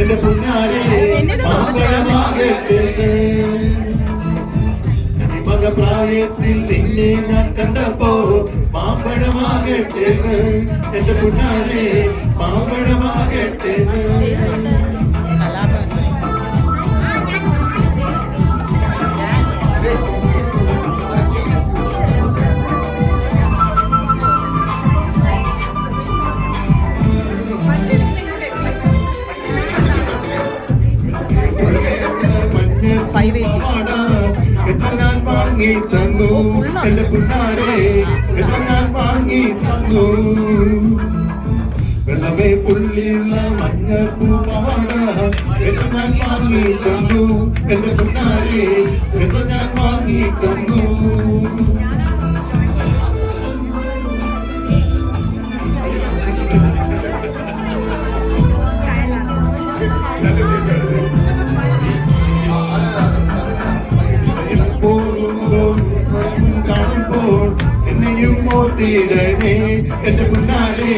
എന്റെ പുന്നാരെ മാമ്പഴമാകട്ടെ പ്രായത്തിൽ നിന്നെ ഞാൻ കണ്ടപ്പോ മാമ്പഴമാകട്ടെ എന്റെ പുന്നാരെ മാമ്പഴമാകട്ടെ വാങ്ങി തന്നു എന്റെ പുന്നാരെ ഞാൻ വാങ്ങി തന്നു വെള്ളമേ പുള്ളിയുള്ള മഞ്ഞപ്പൂപ്പാട ഞാൻ വാങ്ങി തന്നു എന്റെ പുന്നാരെ ഞാൻ വാങ്ങി തന്നു ഓർത്തിടണേ എന്റെ പുന്നാരെ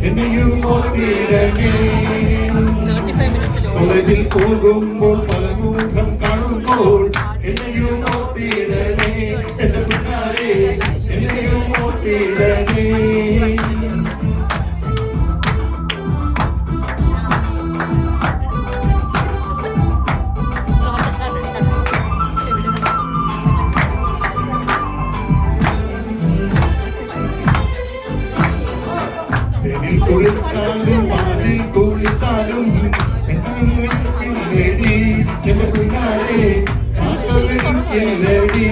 എന്നെയും ഓർത്തിടണേ കോളേജിൽ പോകുമ്പോൾ പലമുഖം കാണുമ്പോൾ എന്നെയും ഓർത്തിടണേ എന്റെ പുന്നാരെ എന്നെയും ഓർത്തിടണേ കുളിച്ചാലും പാലിൽ കുളിച്ചാലും ലേഡി എന്റെ പുന്നാരെ ലേഡി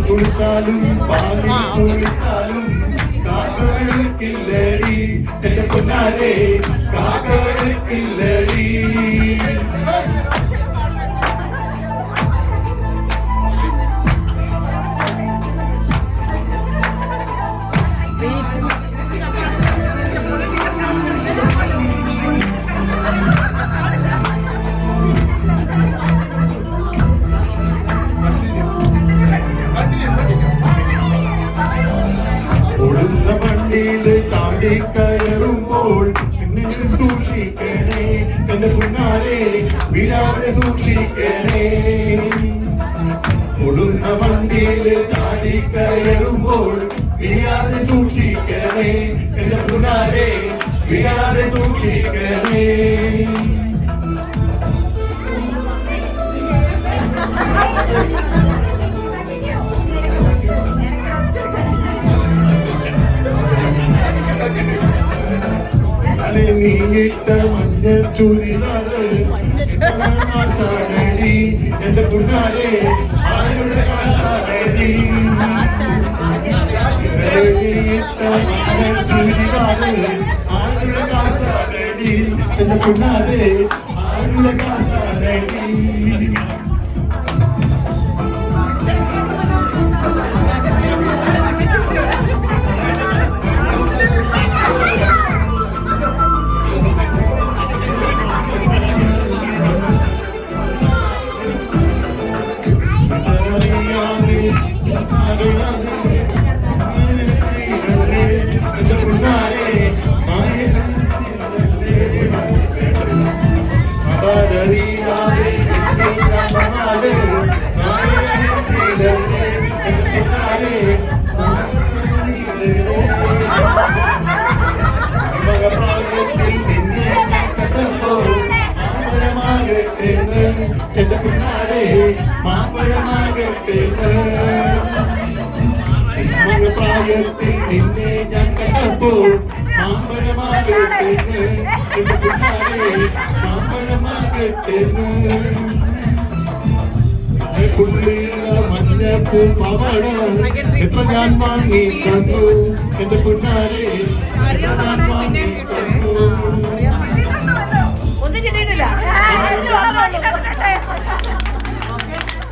കുളിച്ചാലും പാലിൽ കുളിച്ചാലും കാക്കവെളുക്കില്ലേടി എന്റെ പുന്നാരെ കാക്കവെളുക്കില്ലേടി ചാടിക്കയറുമ്പോൾ എന്നെ സൂക്ഷിക്കണേ എന്റെ പുന്നാരെ വീഴാതെ സൂക്ഷിക്കണേ ഒടുന്ന വണ്ടിയിൽ ചാടിക്കയറുമ്പോൾ വീഴാതെ സൂക്ഷിക്കണേ എന്റെ പുന്നാരെ വീഴാതെ സൂക്ഷിക്കണേ നീയിട്ട മഞ്ഞ ചുരിദാറ് കാശാടി എന്റെ പുന്നാരെ ആരുടെ കാശാടി നീയിട്ട മഞ്ഞ ചുരിദാറ് ആരുടെ കാശാടി എന്റെ പുന്നാരെ ആരുടെ കാശാടി എന്റെ പിന്നാലെ മാമ്പഴമാകട്ടെ പ്രായത്തിൽ നിന്നെ ഞാൻ കണ്ടപ്പോൾ മാമ്പഴമാകട്ടെ എന്റെ പിന്നാലെ മാമ്പഴമാകട്ടെ പുള്ളിയുള്ള മഞ്ഞപ്പൂ പവട എത്ര ഞാൻ വാങ്ങി തന്നു എന്റെ പിന്നാലെ ഞാൻ വാങ്ങി തന്നു ഒന്നും കിട്ടിയിട്ടില്ല